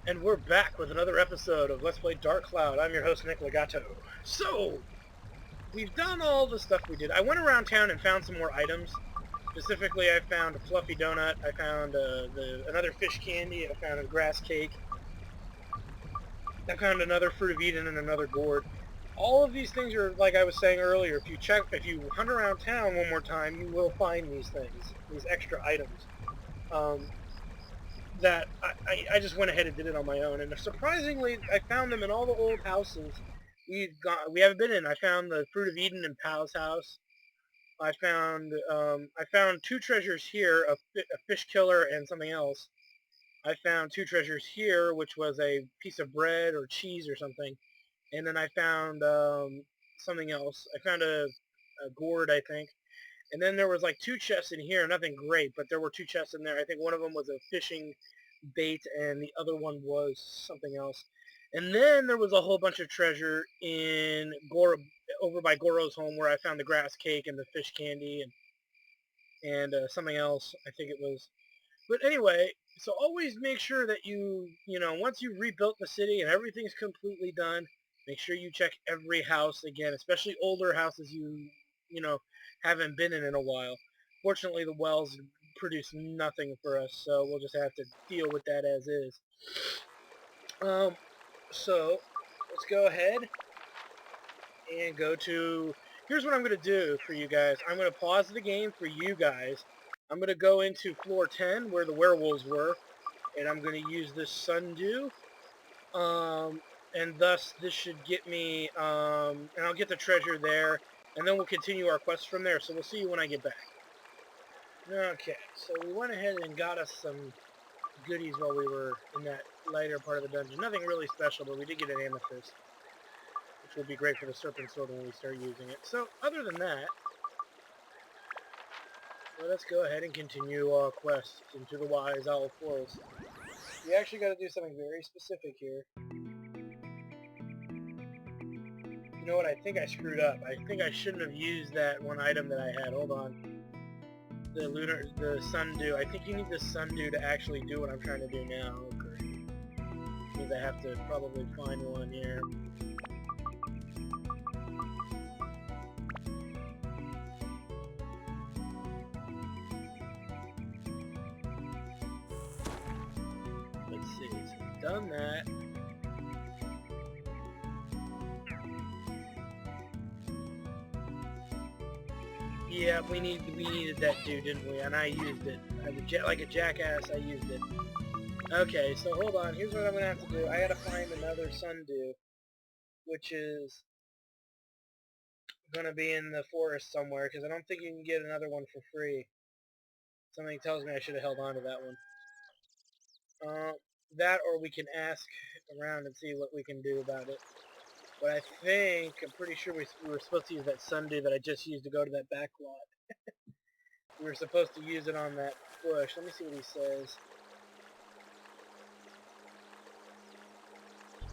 And we're back with another episode of Let's Play Dark Cloud. I'm your host, Nick Legato. So, we've done all the stuff we did. I went around town and found some more items. Specifically, I found a fluffy donut. I found another fish candy. I found a grass cake. I found another Fruit of Eden and another gourd. All of these things are, like I was saying earlier, if you hunt around town one more time, you will find these things, these extra items. Um, that I just went ahead and did it on my own, and surprisingly, I found them in all the old houses we haven't been in. I found the Fruit of Eden in Pal's house. I found two treasures here, a fish killer and something else. I found two treasures here, which was a piece of bread or cheese or something, and then I found something else. I found a gourd, I think. And then there was like two chests in here, nothing great, but there were two chests in there. I think one of them was a fishing bait and the other one was something else. And then there was a whole bunch of treasure in over by Goro's home, where I found the grass cake and the fish candy and something else, I think it was. But anyway, so always make sure that once you've rebuilt the city and everything's completely done, make sure you check every house again, especially older houses you know, haven't been in a while. Fortunately, the wells produce nothing for us, so we'll just have to deal with that as is. Um, so let's go ahead and go to... Here's what I'm going to do for you guys. I'm going to pause the game for you guys. I'm going to go into floor 10 where the werewolves were, and I'm going to use this sundew. And thus this should get me, and I'll get the treasure there, and then we'll continue our quest from there. So we'll see you when I get back. Okay, so we went ahead and got us some goodies while we were in that lighter part of the dungeon. Nothing really special, but we did get an amethyst, which will be great for the serpent sword when we start using it. So other than that, let us go ahead and continue our quest into the Wise Owl Forest. We actually got to do something very specific here. You know what? I think I screwed up. I think I shouldn't have used that one item that I had. Hold on. The sundew. I think you need the sundew to actually do what I'm trying to do now. Great. Means I have to probably find one here. Let's see. So I've done that. Yeah, we needed that dude, didn't we? And I used it. Like a jackass, I used it. Okay, so hold on. Here's what I'm gonna have to do. I gotta find another sundew, which is gonna be in the forest somewhere, because I don't think you can get another one for free. Something tells me I should have held on to that one. That, or we can ask around and see what we can do about it. But I'm pretty sure we were supposed to use that sundew that I just used to go to that back lot. We were supposed to use it on that bush. Let me see what he says.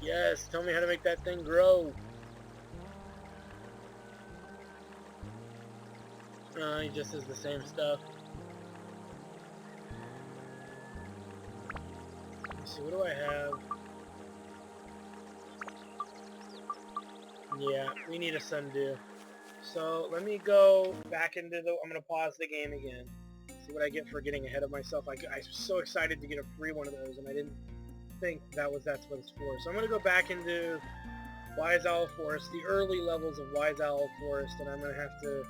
Yes, tell me how to make that thing grow. He just says the same stuff. Let's see, what do I have? Yeah, we need a sundew. So let me go back into I'm going to pause the game again. See what I get for getting ahead of myself. I was so excited to get a free one of those, and I didn't think that's what it's for. So I'm going to go back into Wise Owl Forest, the early levels of Wise Owl Forest, and I'm going to have to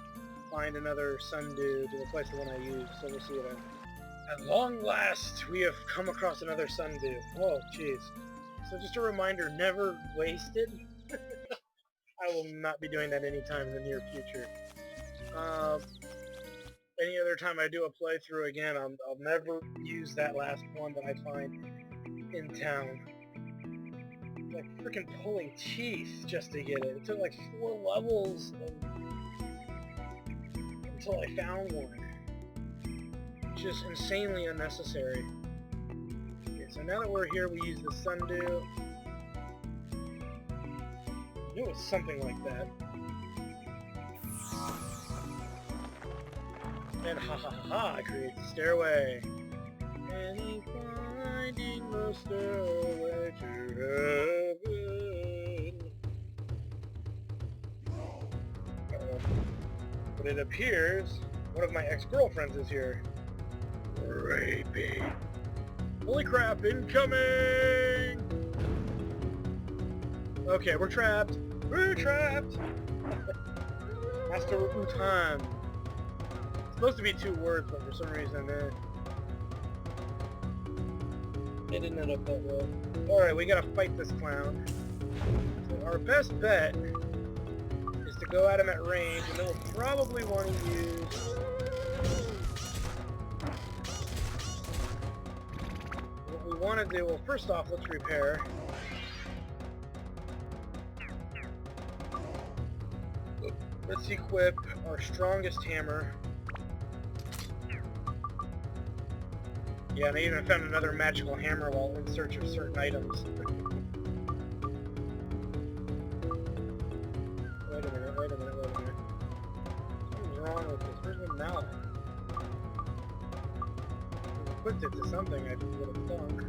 find another sundew to replace the one I used. So we'll see what At long last, we have come across another sundew. Whoa, jeez. So just a reminder, never waste it. I will not be doing that anytime in the near future. Any other time I do a playthrough again, I'll never use that last one that I find in town. Like freaking pulling teeth just to get it. It took like 4 levels until I found one. Just insanely unnecessary. Okay, so now that we're here, we use the sundew. I knew it was something like that. And ha ha ha ha, I create the stairway. And he's finding the stairway. But it appears one of my ex-girlfriends is here. Rapey. Holy crap, incoming! Okay, we're trapped. We're trapped! Master Utan. It's supposed to be 2 words, but for some reason, it didn't end up that well. Alright, we gotta fight this clown. So our best bet is to go at him at range, and then we'll probably want to use... What we want to do, well, first off, let's repair. Let's equip our strongest hammer. Yeah, and I even found another magical hammer while in search of certain items. Wait a minute. Something's wrong with this. Where's the mallet? I equipped it to something, I would have thunk.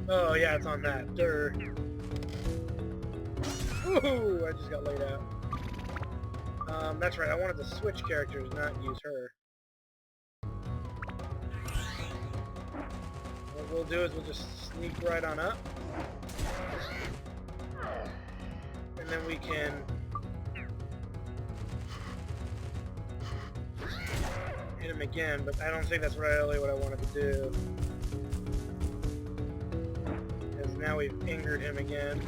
Oh, yeah, it's on that. Durr. Woohoo! I just got laid out. That's right, I wanted to switch characters, not use her. What we'll do is we'll just sneak right on up. And then we can... hit him again, but I don't think that's really what I wanted to do. Because now we've angered him again.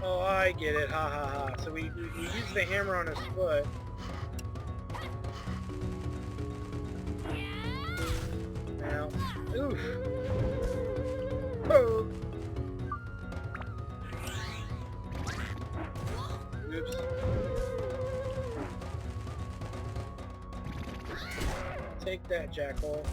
Oh, I get it. Ha ha ha. So we use the hammer on his foot. Now, oof. Oh. Oops. Take that, Jackal.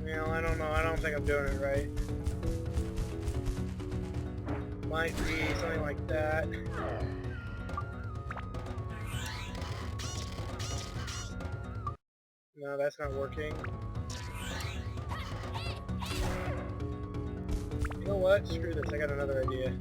Well, I don't know. I don't think I'm doing it right. Might be something like that. No, that's not working. You know what? Screw this. I got another idea.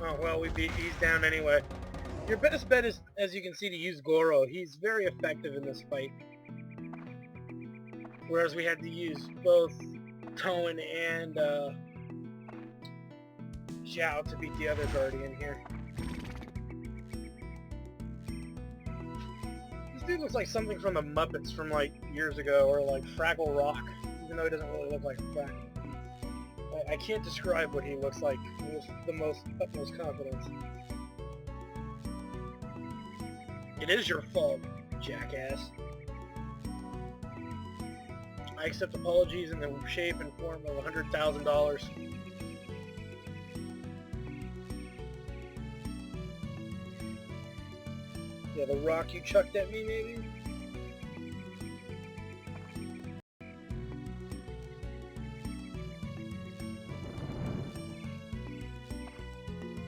Oh, well, he's down anyway. Your best bet is, as you can see, to use Goro. He's very effective in this fight. Whereas we had to use both Toan and Xiao to beat the other Guardian here. This dude looks like something from the Muppets from like years ago, or like Fraggle Rock, even though he doesn't really look like Fraggle. I can't describe what he looks like with the utmost confidence. It is your fault, jackass. I accept apologies in the shape and form of $100,000. Yeah, the rock you chucked at me, maybe?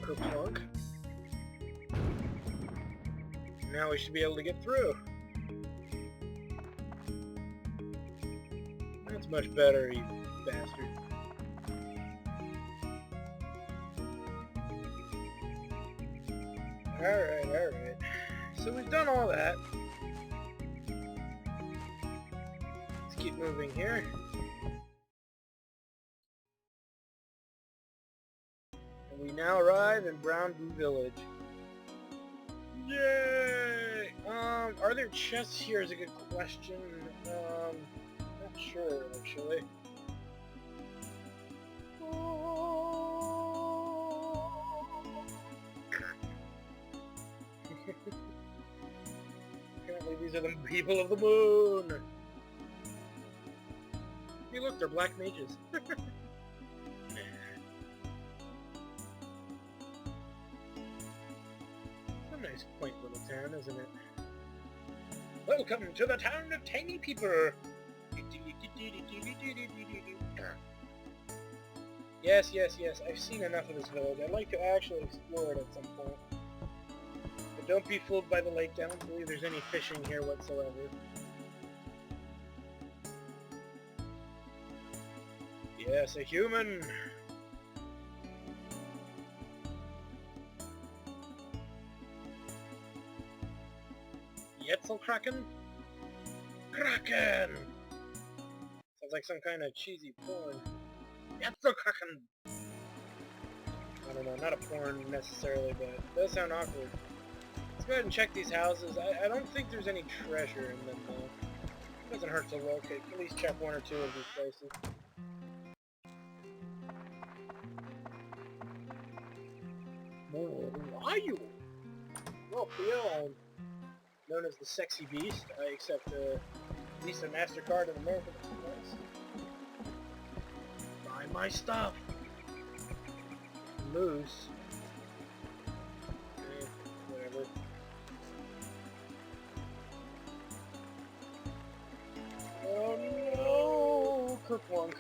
Kerplunk. Now we should be able to get through. That's much better, you bastard. Alright. So we've done all that. Let's keep moving here. And we now arrive in Brown Blue Village. Yay! Are there chests here is a good question. Not sure, actually. Apparently these are the people of the moon! Hey look, they're black mages. A nice quaint little town, isn't it? Welcome to the town of tiny people! Yes, yes, yes. I've seen enough of this village. I'd like to actually explore it at some point. But don't be fooled by the lake. I don't believe there's any fishing here whatsoever. Yes, a human! Yetzel Kraken? Kraken! Sounds like some kind of cheesy porn. Yetzel Kraken! I don't know, not a porn necessarily, but it does sound awkward. Let's go ahead and check these houses. I don't think there's any treasure in them, though. It doesn't hurt to locate. At least check one or two of these places. Who are you? Well, Theo, known as the Sexy Beast. I accept Visa, MasterCard, and American Express. Buy my stuff! Moose. Whatever. Oh no! Kerplunk.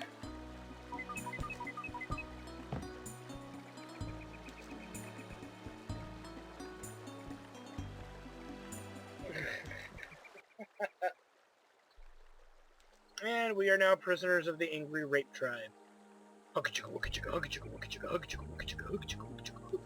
And we are now prisoners of the angry rape tribe. Hugga chugga wugga chugga hugga chugga wugga chugga hugga chugga wugga chugga hugga chugga wugga chugga.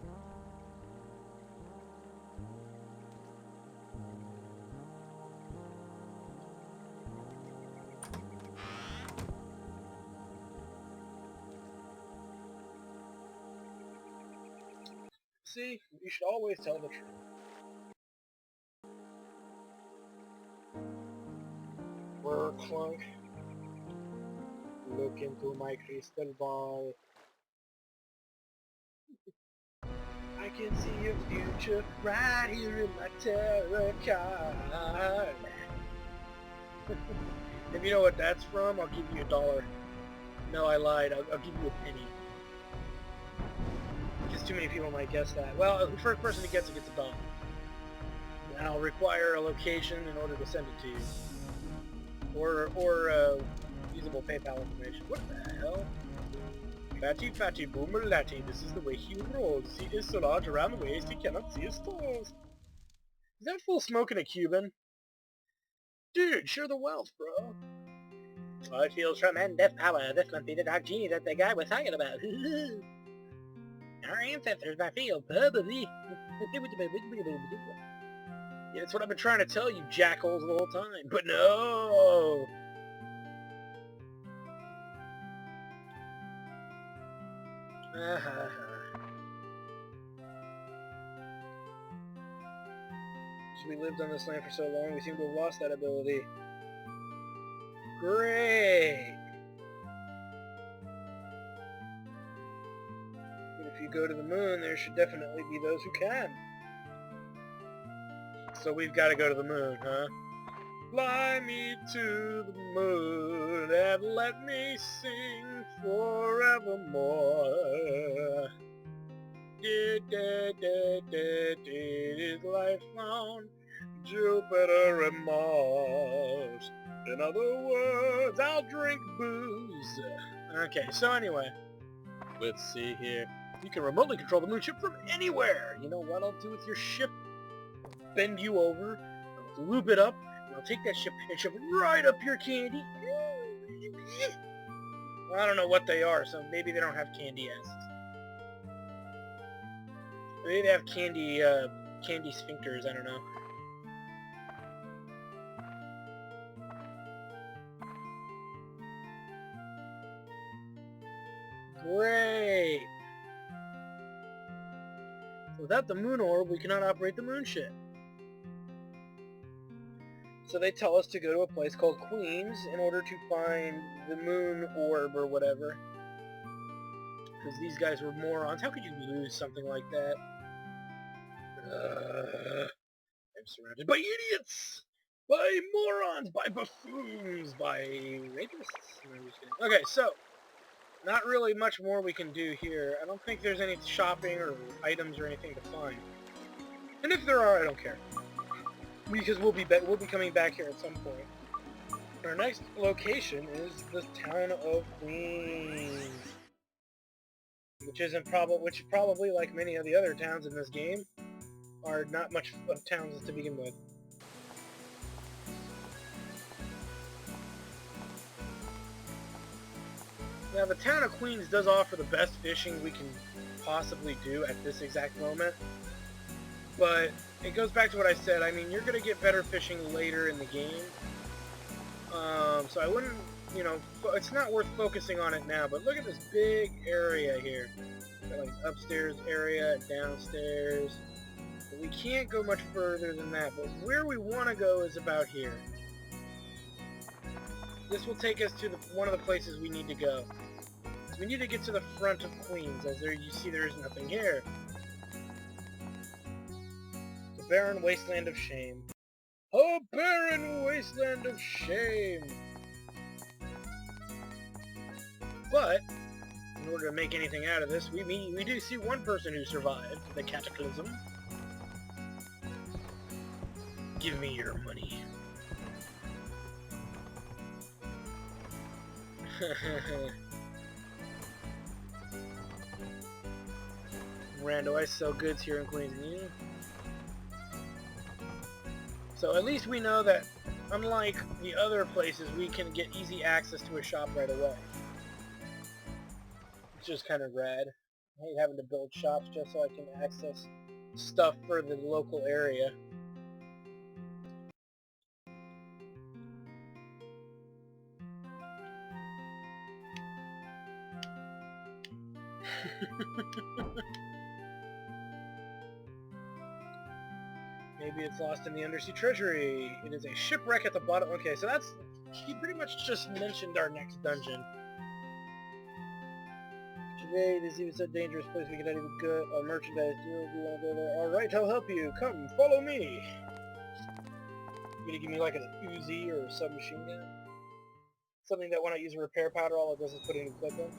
See, you should always tell the truth. Clunk. Look into my crystal ball. I can see your future right here in my tarot card. If you know what that's from, I'll give you $1. No, I lied. I'll give you a penny. Because too many people might guess that. Well, the first person who gets it gets $1. And I'll require a location in order to send it to you. Or usable PayPal information. What the hell? Fatty boomer latte, this is the way he rolls. He is so large around the waist he cannot see his toes. Is that full smoke in a Cuban? Dude, share the wealth, bro. Oh, it feels tremendous power. This must be the dark genie that the guy was talking about. Our ancestors, I feel, probably. Yeah, that's what I've been trying to tell you, jackals, the whole time. But no! So we lived on this land for so long, we seem to have lost that ability. Great! But if you go to the moon, there should definitely be those who can. So we've got to go to the moon, huh? Fly me to the moon and let me sing forevermore. Is life on Jupiter and Mars? In other words, I'll drink booze. Okay, so anyway, let's see here. You can remotely control the moon ship from anywhere. You know what I'll do with your ship? Bend you over, I'll lube it up, and I'll take that ship and shove it right up your candy. Well, I don't know what they are, so maybe they don't have candy asses. Maybe they have candy sphincters, I don't know. Great! Without the moon orb, we cannot operate the moon ship. So they tell us to go to a place called Queens in order to find the moon orb or whatever. Because these guys were morons. How could you lose something like that? I'm surrounded by idiots! By morons! By buffoons! By rapists? Okay, so, not really much more we can do here. I don't think there's any shopping or items or anything to find. And if there are, I don't care. Because we'll be coming back here at some point. Our next location is the town of Queens, which probably, like many of the other towns in this game, are not much of towns to begin with. Now, the town of Queens does offer the best fishing we can possibly do at this exact moment, but it goes back to what I said. I mean, you're going to get better fishing later in the game, so I wouldn't, it's not worth focusing on it now, but look at this big area here. Got like an upstairs area, downstairs. But we can't go much further than that, but where we want to go is about here. This will take us to one of the places we need to go. We need to get to the front of Queens, as you see there is nothing here. The barren wasteland of shame. Oh, barren wasteland of shame! But, in order to make anything out of this, we do see one person who survived the cataclysm. Give me your money. Rando, I sell goods here in Queens. So at least we know that, unlike the other places, we can get easy access to a shop right away. It's just kind of rad. I hate having to build shops just so I can access stuff for the local area. Maybe it's lost in the undersea treasury. It is a shipwreck at the bottom. Okay, so he pretty much just mentioned our next dungeon. Today, this is even so dangerous place we cannot even go. Merchandise deal. Do you want to go there? Alright, I'll help you. Come, follow me. You gonna give me like an Uzi or a submachine gun? Something that when I use a repair powder, all it does is put in a clip in.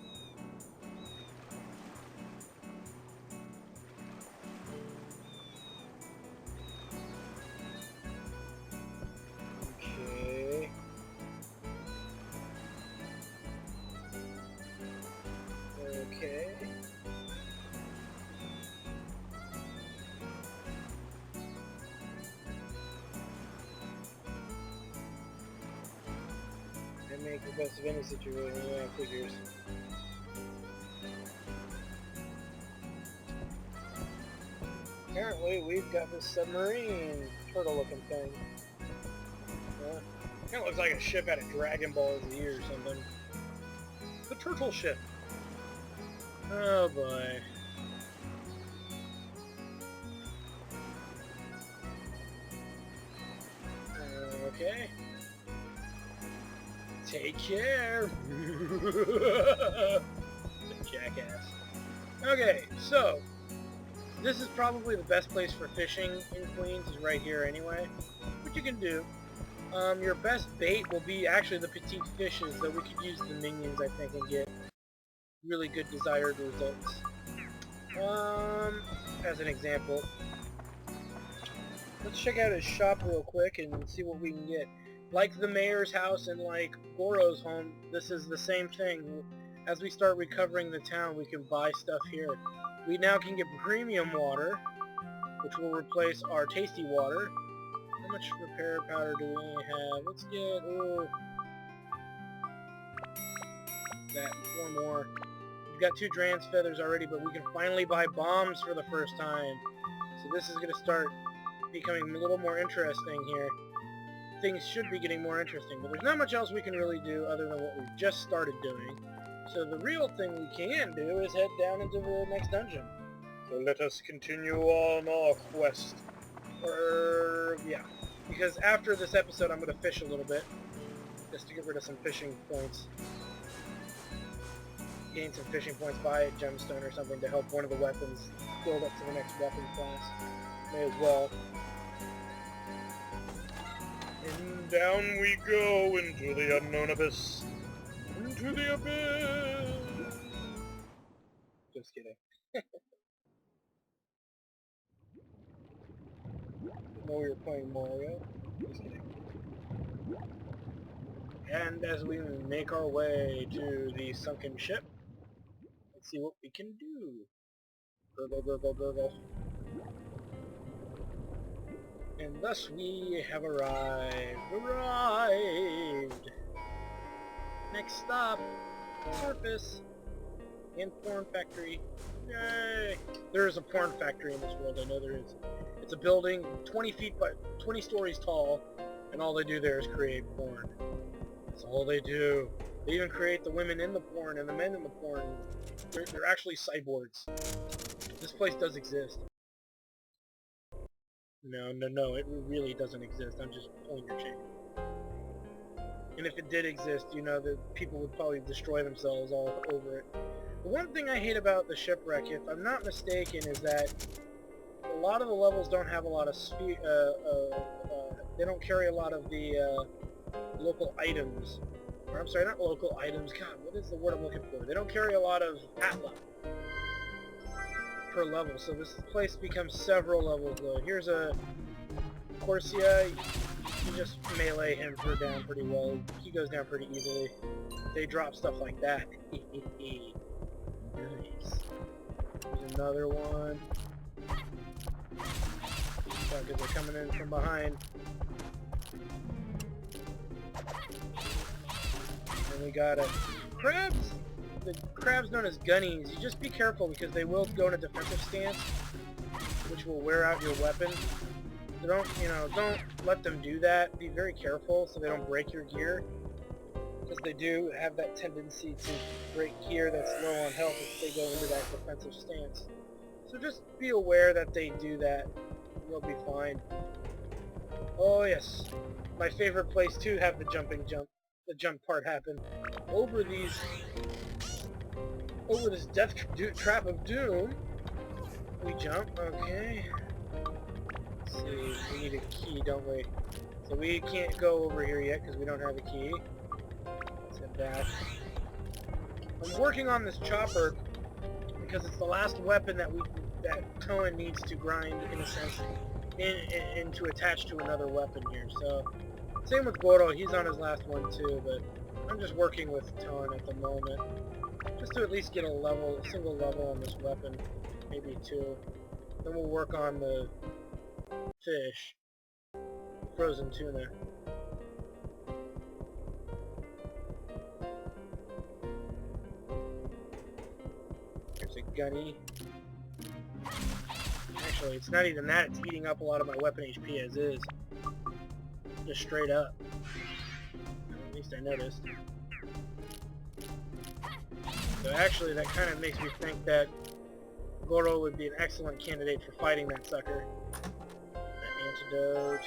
Okay. And make the best of any situation. Yeah, figures. Apparently, we've got this submarine turtle-looking thing. Kind of looks like a ship out of Dragon Ball Z or something. The turtle ship. Oh boy. Okay. Take care. Jackass. Okay, so this is probably the best place for fishing in Queens, is right here anyway. What you can do, your best bait will be actually the petite fishes, though we could use the minions, I think, and get really good desired results. As an example, let's check out his shop real quick and see what we can get. Like the mayor's house and like Goro's home, this is the same thing. As we start recovering the town, we can buy stuff here. We now can get premium water, which will replace our tasty water. How much repair powder do we have? Let's get, that, 4 more. We've got 2 Drance feathers already, but we can finally buy bombs for the first time. So this is going to start becoming a little more interesting here. Things should be getting more interesting, but there's not much else we can really do other than what we've just started doing. So the real thing we can do is head down into the next dungeon. So let us continue on our quest. Yeah. Because after this episode I'm going to fish a little bit, just to get rid of some fishing points. Gain some fishing points, buy a gemstone or something to help one of the weapons build up to the next weapon class. May as well. And down we go into the unknown abyss. Into the abyss! Just kidding. Didn't know we were playing Mario. Just kidding. And as we make our way to the sunken ship, let's see what we can do. Gurgle, gurgle, gurgle. And thus we have arrived. Arrived! Next stop, surface and porn factory. Yay! There is a porn factory in this world, I know there is. It's a building 20 feet by 20 stories tall, and all they do there is create porn. That's all they do. They even create the women in the porn and the men in the porn. They're actually cyborgs. This place does exist. No, it really doesn't exist. I'm just pulling your chain. And if it did exist, you know, the people would probably destroy themselves all over it. The one thing I hate about the shipwreck, if I'm not mistaken, is that a lot of the levels don't have a lot of they don't carry a lot of the local items. Or I'm sorry, not local items. God, what is the word I'm looking for? They don't carry a lot of atla per level, so this place becomes several levels low. Here's a Corsia. You just melee him down pretty well. He goes down pretty easily. They drop stuff like that. Nice. There's another one. Because they're coming in from behind. And we got crabs. The crabs known as gunnies. You just be careful because they will go in a defensive stance, which will wear out your weapon. So don't let them do that. Be very careful so they don't break your gear, because they do have that tendency to break gear that's low on health if they go into that defensive stance. So just be aware that they do that. You'll be fine. Oh yes, my favorite place to have the jump part happen. Over this death trap of doom, we jump. Okay. Let's see, we need a key, don't we? So we can't go over here yet because we don't have a key. Let's head back. I'm working on this chopper because it's the last weapon that Toan needs to grind, in a sense, and to attach to another weapon here. So, same with Goro, he's on his last one too, but I'm just working with Toan at the moment. Just to at least get a single level on this weapon, maybe two. Then we'll work on the fish, frozen tuna. There's a gunny. Actually, it's not even that, it's eating up a lot of my weapon HP as is. Just straight up. At least I noticed. So actually, that kind of makes me think that Goro would be an excellent candidate for fighting that sucker. That antidote.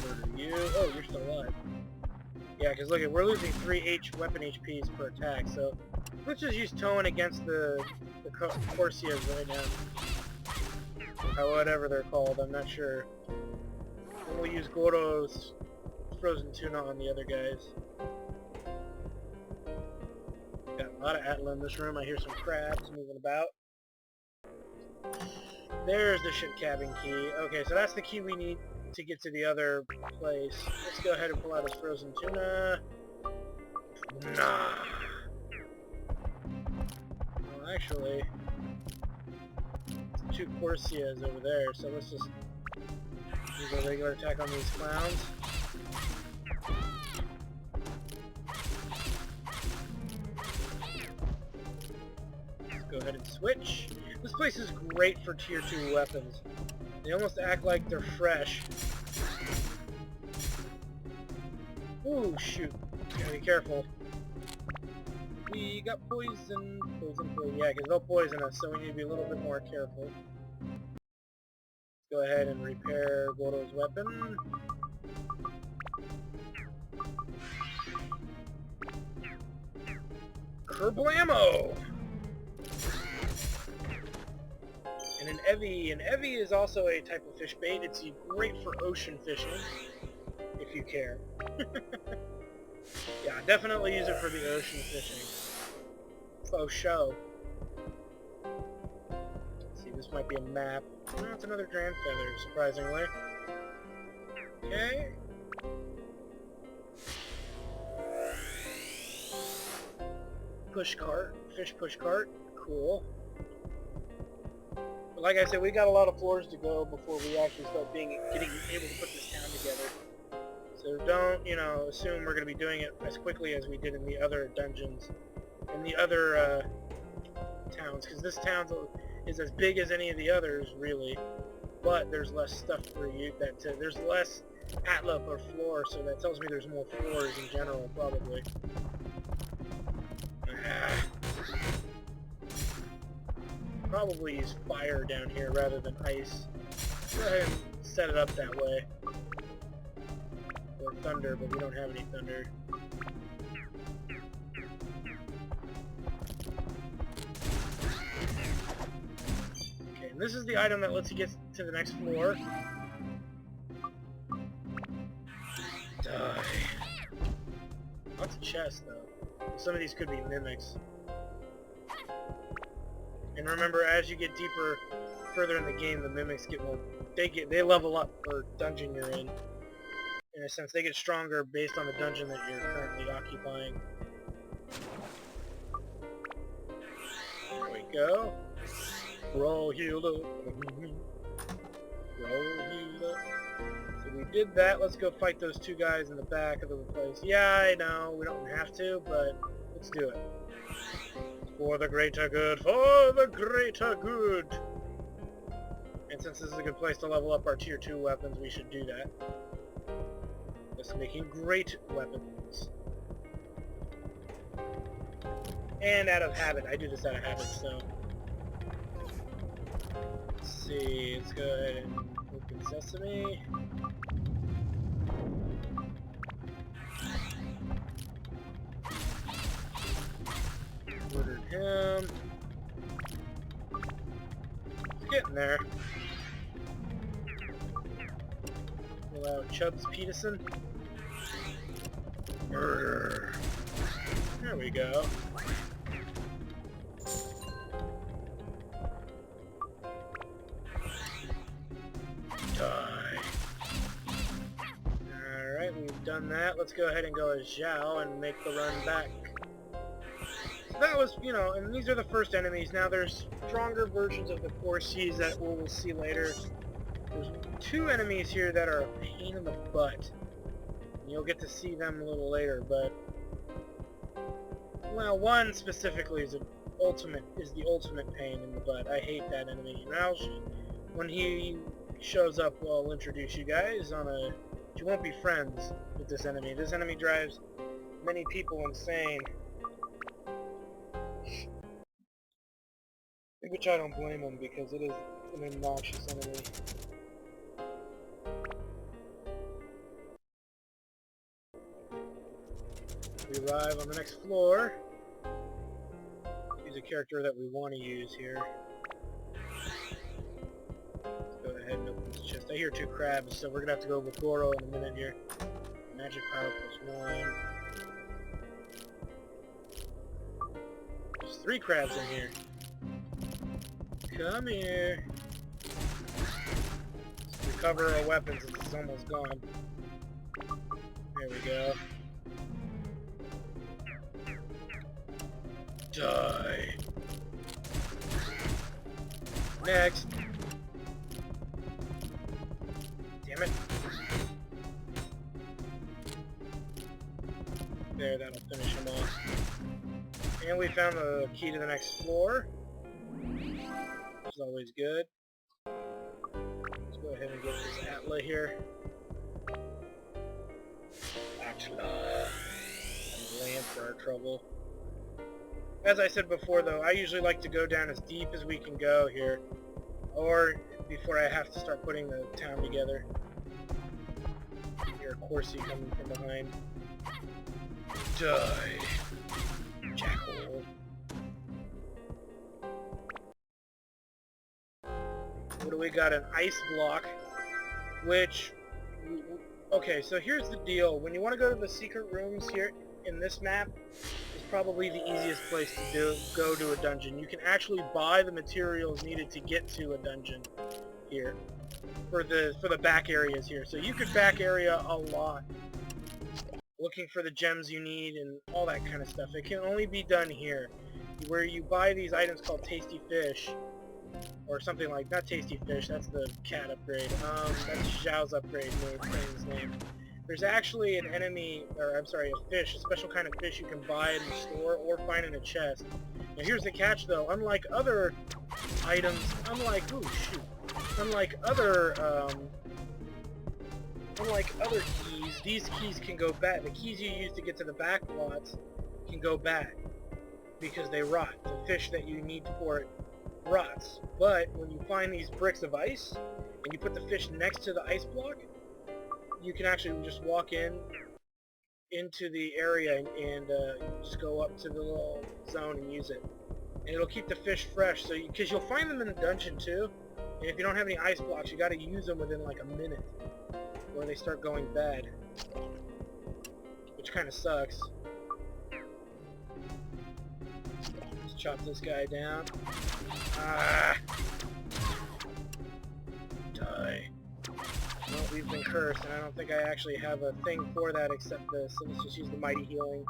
Murder you. Oh, you're still alive. Yeah, because look, we're losing 3 weapon HPs per attack, so let's just use Toan against the Corsias right now. Or whatever they're called, I'm not sure. And we'll use Goro's frozen tuna on the other guys. Got a lot of atla in this room. I hear some crabs moving about. There's the ship cabin key. Okay, so that's the key we need to get to the other place. Let's go ahead and pull out his frozen tuna. Nah. Well, actually, it's 2 Corsias over there, so let's just use a regular attack on these clowns. Let's go ahead and switch. This place is great for tier 2 weapons. They almost act like they're fresh. Ooh, shoot. Gotta be careful. We got poison. Yeah, because they'll poison us, so we need to be a little bit more careful. Let's go ahead and repair Goro's weapon. Kerblammo! And an Evi. An Evi is also a type of fish bait. It's great for ocean fishing, if you care. Yeah, definitely use it for the ocean fishing. Faux show. Let's see, this might be a map. No, it's another Dran Feather, surprisingly. Okay. Push cart, fish push cart, cool. But like I said, we got a lot of floors to go before we actually start getting able to put this town together. So don't, assume we're going to be doing it as quickly as we did in the other dungeons, in the other towns, because this town is as big as any of the others, really, but there's less stuff for you, there's less Atla per floor, so that tells me there's more floors in general, probably. Probably use fire down here rather than ice. Go ahead and set it up that way. Or thunder, but we don't have any thunder. Okay, and this is the item that lets you get to the next floor. Die. Lots of chests, though. Some of these could be mimics. And remember, as you get deeper, further in the game, the mimics get more. They level up per dungeon you're in. In a sense, they get stronger based on the dungeon that you're currently occupying. There we go. Roll healed up. Roll healed up. So we did that. Let's go fight those two guys in the back of the place. Yeah, I know we don't have to, but let's do it. For the greater good, for the greater good! And since this is a good place to level up our tier 2 weapons, we should do that. Just making great weapons. And out of habit. I do this out of habit, so... Let's see, let's go ahead and open Sesame. Ordered him. It's getting there. Allow Chubbs Peterson. Murder. There we go. Die. Alright, we've done that. Let's go ahead and go as Zhao and make the run back. That was, and these are the first enemies. Now there's stronger versions of the 4Cs that we'll see later. There's 2 enemies here that are a pain in the butt. And you'll get to see them a little later, but... Well, one specifically is the ultimate pain in the butt. I hate that enemy. Now, when he shows up, I'll introduce you guys on a... You won't be friends with this enemy. This enemy drives many people insane. Which I don't blame him, because it is an obnoxious enemy. We arrive on the next floor. Use a character that we want to use here. Let's go ahead and open this chest. I hear 2 crabs, so we're going to have to go with Goro in a minute here. Magic power +1. There's 3 crabs in here. Come here. Let's recover our weapons since it's almost gone. There we go. Die. Next. Damn it. There, that'll finish him off. And we found the key to the next floor. Which is always good. Let's go ahead and get this Atla here. Atla. And lamp for our trouble. As I said before, though, I usually like to go down as deep as we can go here. Or before I have to start putting the town together. Hear a Corsi coming from behind. Die. Jackal. What do we got? An ice block, which... Okay, so here's the deal. When you want to go to the secret rooms here in this map, there's probably the easiest place to go to a dungeon. You can actually buy the materials needed to get to a dungeon here for the back areas here. So you could back area a lot, looking for the gems you need and all that kind of stuff. It can only be done here, where you buy these items called Tasty Fish, or something like, not Tasty Fish, that's the cat upgrade. That's Zhao's upgrade, his name. There's actually an enemy, or I'm sorry, a fish, a special kind of fish you can buy in the store or find in a chest. Now here's the catch though, unlike other items, unlike other keys, these keys can go bad. The keys you use to get to the back plots can go bad because they rot. The fish that you need for it rots. But when you find these bricks of ice and you put the fish next to the ice block, you can actually just walk into the area and just go up to the little zone and use it. And it'll keep the fish fresh, so because you'll find them in the dungeon too. And if you don't have any ice blocks, you got to use them within like a minute, or they start going bad, which kind of sucks. Let's chop this guy down. Ah! Die. Well, we've been cursed, and I don't think I actually have a thing for that except this, so let's just use the Mighty Healing.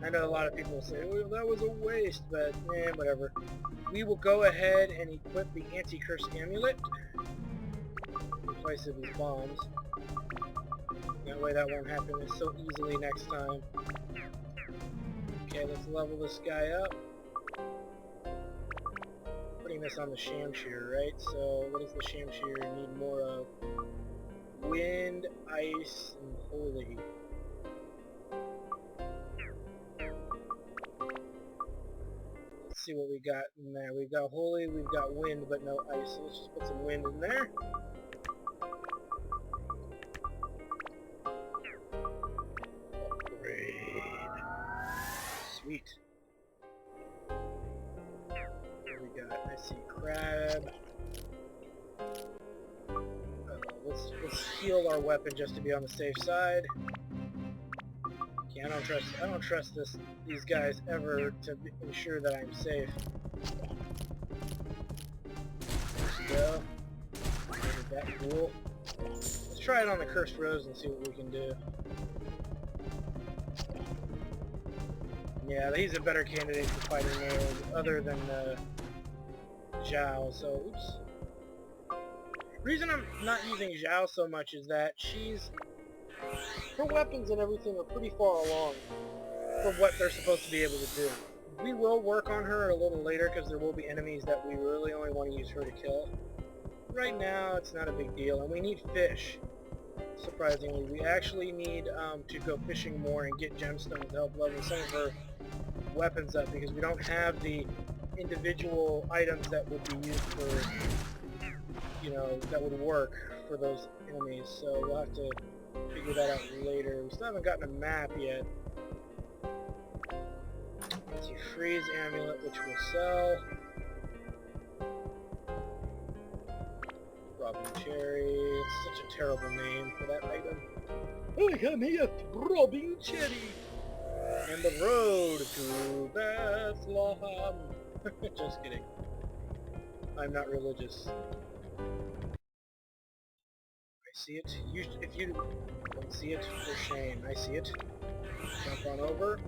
I know a lot of people say, well, that was a waste, but whatever. We will go ahead and equip the Anti-Curse Amulet in place of these bombs. That way that won't happen so easily next time. Okay, let's level this guy up. Putting this on the Shamshir, right? So, what does the Shamshir need more of? Wind, ice, and holy. Let's see what we got in there. We've got holy, we've got wind, but no ice. So let's just put some wind in there. Upgrade. Sweet. What we got? I see crab. Let's heal our weapon just to be on the safe side. Okay, I don't trust these guys ever to ensure that I'm safe. There we go. Isn't that cool? Let's try it on the Cursed Rose and see what we can do. Yeah, he's a better candidate for fighting mode other than Zhao, so oops. The reason I'm not using Zhao so much is that her weapons and everything are pretty far along for what they're supposed to be able to do. We will work on her a little later because there will be enemies that we really only want to use her to kill. Right now, it's not a big deal, and we need fish. Surprisingly, we actually need to go fishing more and get gemstones to help level some of her weapons up because we don't have the individual items that would be used for, that would work for those enemies. So we'll have to figure that out later. We still haven't gotten a map yet. Anti-freeze amulet, which we'll sell. Robin Cherry. It's such a terrible name for that item. I am here, Robin Cherry. And the road to Bethlehem. Just kidding. I'm not religious. I see it. If you don't see it, for shame. I see it. Jump on over.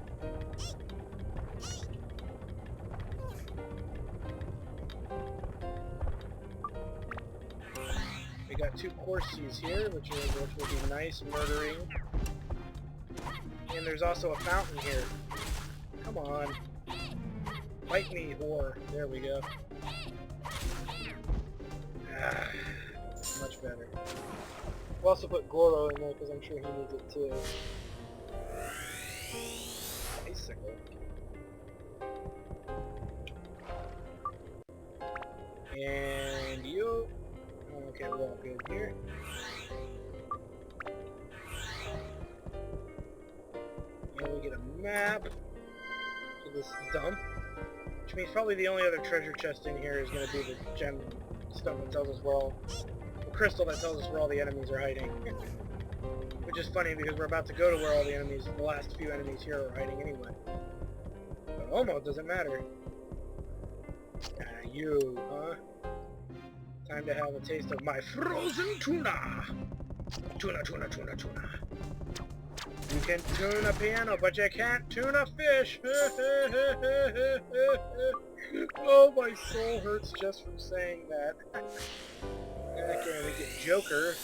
We got 2 Corsies here, which will be nice murdering. And there's also a fountain here. Come on. Fight me, whore. There we go. Ah, much better. We'll also put Goro in there because I'm sure he needs it too. Bicycle. And you. Okay, we're all good here. And we get a map to this dump. Which means probably the only other treasure chest in here is going to be the gem stuff that tells us where all... the crystal that tells us where all the enemies are hiding. Which is funny because we're about to go to where all the enemies, the last few enemies here are hiding anyway. Almost doesn't matter. You, huh? Time to have a taste of my frozen tuna! Tuna, tuna, tuna, tuna. You can tune a piano, but you can't tune a fish! Oh, my soul hurts just from saying that. Okay, we get Joker.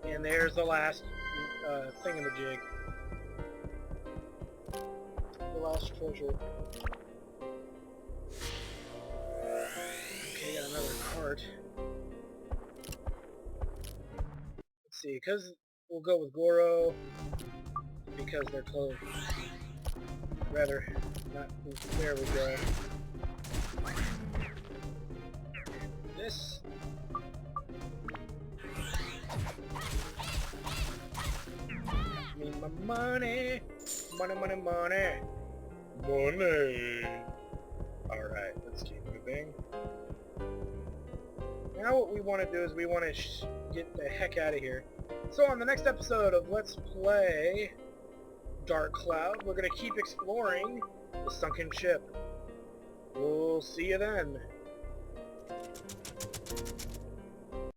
And there's the last thingamajig. The last treasure. Okay, got another cart. Let's see, because we'll go with Goro, because they're close. Rather, not, there we go. This. Need my money. Money, money, money. Money. Alright, let's keep moving. Now what we want to do is we want to get the heck out of here. So on the next episode of Let's Play Dark Cloud, we're going to keep exploring the sunken ship. We'll see you then.